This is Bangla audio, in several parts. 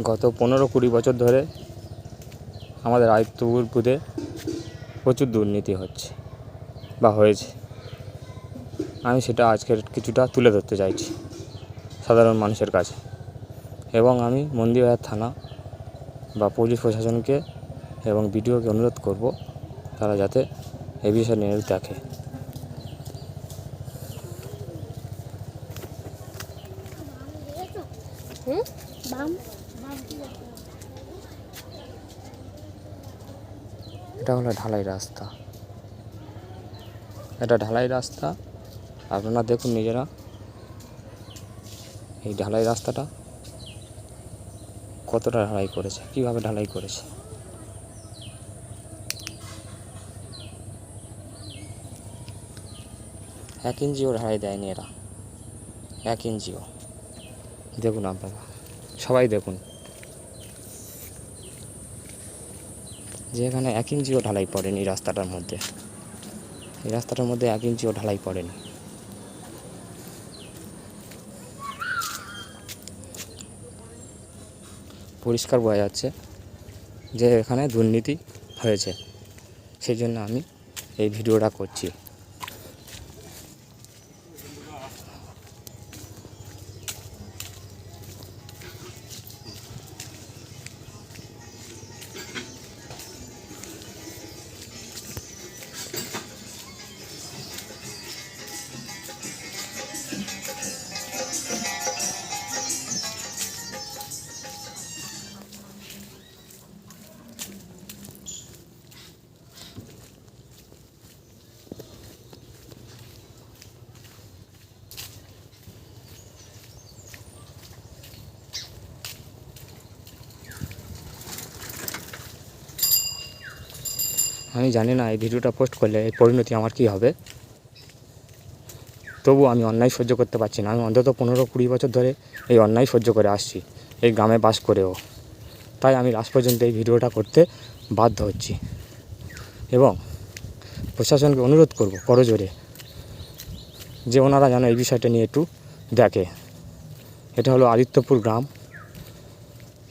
গত 15-20 বছর ধরে আমাদের আদিত্যপুর বুথে প্রচুর দুর্নীতি হচ্ছে বা হয়েছে। আমি সেটা আজকের কিছুটা তুলে ধরতে চাইছি সাধারণ মানুষের কাছে, এবং আমি মন্দিরবাজার থানা বা পুলিশ প্রশাসনকে এবং বিডিওকে অনুরোধ করব তারা যাতে এ বিষয়ে নিয়ে দেখে। এটা হলো ঢালাই রাস্তা, এটা ঢালাই রাস্তা। আপনারা দেখুন নিজেরা এই ঢালাই রাস্তাটা কতটা ঢালাই করেছে, কিভাবে ঢালাই করেছে। এক ইঞ্চিও ঢালাই দেয়নি এরা, 1 ইঞ্চিও। দেখুন আপনারা সবাই দেখুন যে এখানে 1 ইঞ্চিও ঢালাই পড়েনি রাস্তাটার মধ্যে। এই রাস্তাটার মধ্যে 1 ইঞ্চিও ঢালাই পড়েনি। পরিষ্কার বোঝা যাচ্ছে যে এখানে দুর্নীতি হয়েছে, সেই জন্য আমি এই ভিডিওটা করছি। আমি জানি না এই ভিডিওটা পোস্ট করলে এই পরিণতি আমার কী হবে, তবু আমি অন্যায় সহ্য করতে পারছি না। আমি অন্তত 15-20 বছর ধরে এই অন্যায় সহ্য করে আসছি এই গ্রামে বাস করেও। তাই আমি লাস্ট পর্যন্ত এই ভিডিওটা করতে বাধ্য হচ্ছি, এবং প্রশাসনকে অনুরোধ করব করজোরে যে ওনারা যেন এই বিষয়টা নিয়ে একটু দেখে। এটা হলো আদিত্যপুর গ্রাম,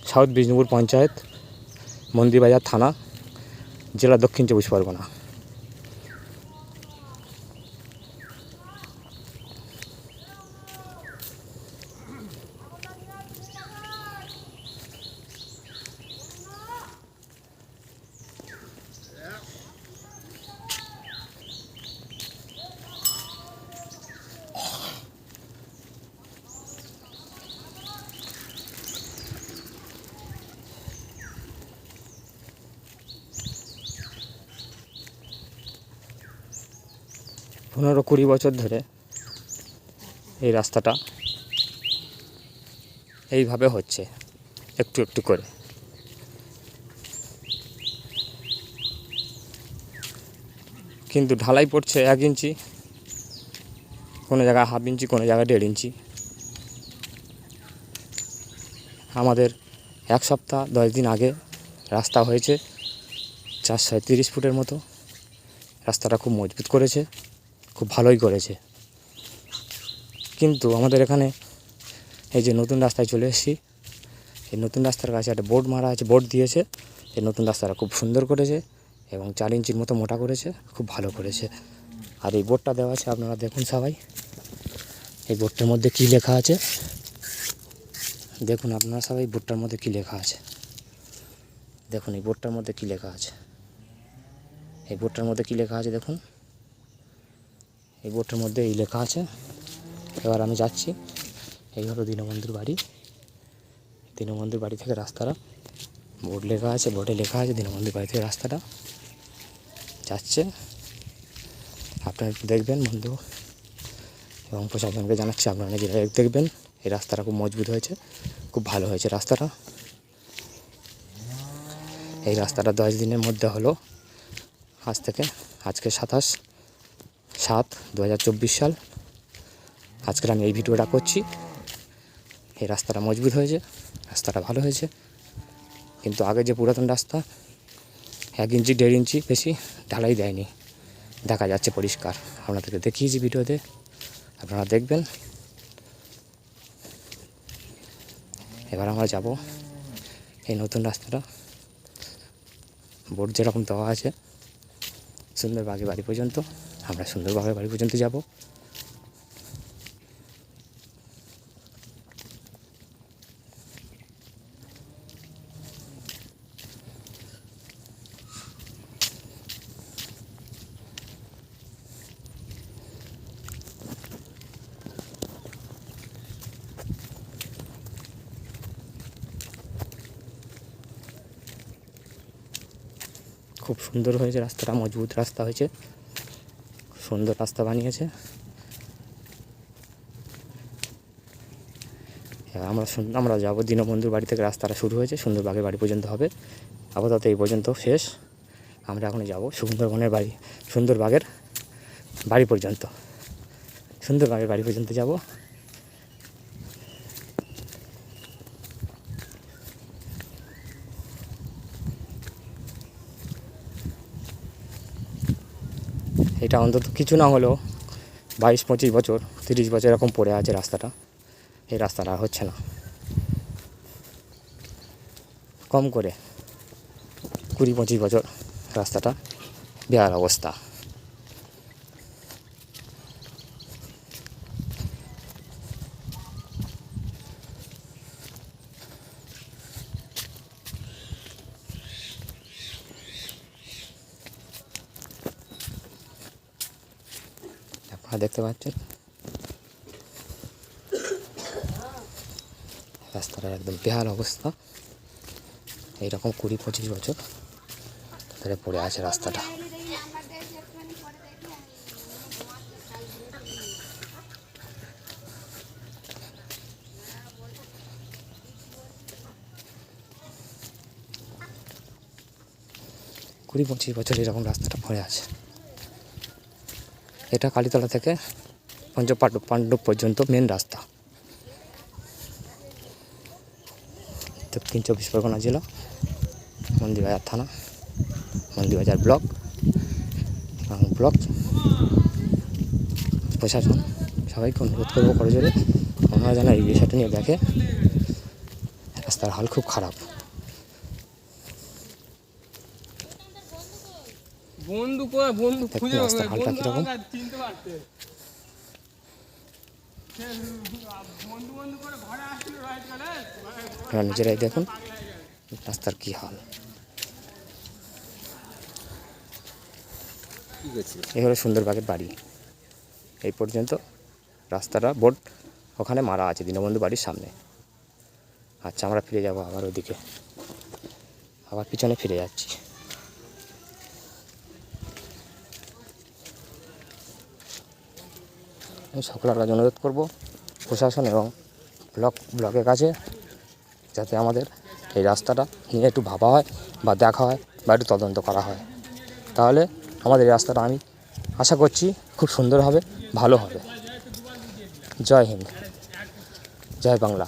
সাউথ বিষ্ণুপুর পঞ্চায়েত, মন্দিরবাজার থানা, জেলা দক্ষিণ 24 পরগনা। পনেরো 20 বছর ধরে এই রাস্তাটা এইভাবে হচ্ছে একটু একটু করে। কিন্তু ঢালাই পড়ছে 1 ইঞ্চি, কোনো জায়গায় 1/2 ইঞ্চি, কোনো জায়গায় 1.5 ইঞ্চি। আমাদের 1 সপ্তাহ 10 দিন আগে রাস্তা হয়েছে 430 ফুটের মতো। রাস্তাটা খুব মজবুত করেছে, খুব ভালোই করেছে। কিন্তু আমাদের এখানে এই যে নতুন রাস্তায় চলে এসেছি, এই নতুন রাস্তার কাছে একটা বোর্ড মারা আছে, বোর্ড দিয়েছে। এই নতুন রাস্তাটা খুব সুন্দর করেছে এবং 4 ইঞ্চির মতো মোটা করেছে, খুব ভালো করেছে। আর এই বোর্ডটা দেওয়া আছে, আপনারা দেখুন সবাই এই বোর্ডটার মধ্যে কী লেখা আছে। দেখুন আপনারা সবাই বোর্ডটার মধ্যে কী লেখা আছে। দেখুন এই বোর্ডটার মধ্যে কী লেখা আছে, এই বোর্ডটার মধ্যে কী লেখা আছে দেখুন। এই বোর্ডটার মধ্যে এই লেখা আছে। এবার আমি যাচ্ছি, এই হলো দীনবন্ধুর বাড়ি। দীনবন্ধুর বাড়ি থেকে রাস্তাটা বোর্ড লেখা আছে, বোর্ডে লেখা আছে দীনবন্ধুর বাড়ি থেকে রাস্তাটা যাচ্ছে। আপনারা দেখবেন বন্ধু, এবং প্রশাসনকে জানাচ্ছি আপনারা নিজেরা দেখবেন। এই রাস্তাটা খুব মজবুত হয়েছে, খুব ভালো হয়েছে রাস্তাটা। এই রাস্তাটা 10 দিনের মধ্যে হলো, আজ থেকে, আজকে 27/7/2024 সাল। আজকে আমি এই ভিডিওটা করছি। এই রাস্তাটা মজবুত হয়েছে, রাস্তাটা ভালো হয়েছে। কিন্তু আগে যে পুরাতন রাস্তা 1 ইঞ্চি 1.5 ইঞ্চি বেশি ঢালাই দেয়নি, দেখা যাচ্ছে পরিষ্কার। আপনাদেরকে দেখিয়েছি ভিডিওতে, আপনারা দেখবেন। এবার আমরা যাব এই নতুন রাস্তাটা বোর্ড যেরকম দেওয়া আছে সুন্দরবাগের বাড়ি পর্যন্ত, আমরা সুন্দরবাগের বাড়ি পর্যন্ত যাব। খুব সুন্দর হয়েছে রাস্তাটা, মজবুত রাস্তা হয়েছে, সুন্দর রাস্তা বানিয়েছে। এবার আমরা যাবো দীনবন্ধুর বাড়ি থেকে, রাস্তাটা শুরু হয়েছে সুন্দরবাগের বাড়ি পর্যন্ত হবে। আপাতত এই পর্যন্ত শেষ। আমরা এখন যাব সুন্দরবাগের বাড়ি পর্যন্ত, সুন্দরবাগের বাড়ি পর্যন্ত যাব। এটা অন্তত কিছু না হলেও 22-25 বছর 30 বছর এরকম পড়ে আছে রাস্তাটা। এই রাস্তাটা হচ্ছে না, কম করে 20-25 বছর রাস্তাটা বেহাল অবস্থা। আপনারা দেখতে পাচ্ছেন রাস্তাটা একদম বেহাল অবস্থা। এইরকম 20-25 বছর ধরে পড়ে আছে রাস্তাটা। কুড়ি 25 বছর এরকম রাস্তাটা পড়ে আছে। এটা কালীতলা থেকে পাণ্ডব পর্যন্ত মেন রাস্তা। দক্ষিণ 24 পরগনা জেলা, মন্দিরবাজার থানা, মন্দিরবাজার ব্লক এবং ব্লক প্রশাসন সবাইকে অনুরোধ করবো করজোরে ওনারা যেন এই বিষয়টা নিয়ে দেখে। রাস্তার হাল খুব খারাপ। রাস্তার হালটা কীরকম আপনারা নিজেরাই দেখুন রাস্তার কী হাল। এই হলো সুন্দরবাগের বাড়ি। এই পর্যন্ত রাস্তাটা বোর্ড ওখানে মারা আছে দীনবন্ধু বাড়ির সামনে। আচ্ছা, আমরা ফিরে যাব আবার ওদিকে, আবার পিছনে ফিরে যাচ্ছি। আমি সকলের কাছে অনুরোধ করব প্রশাসন এবং ব্লকের কাছে যাতে আমাদের এই রাস্তাটা নিয়ে একটু ভাবা হয় বা দেখা হয় বা একটু তদন্ত করা হয়। তাহলে আমাদের এই রাস্তাটা আমি আশা করছি খুব সুন্দর হবে, ভালো হবে। জয় হিন্দ, জয় বাংলা।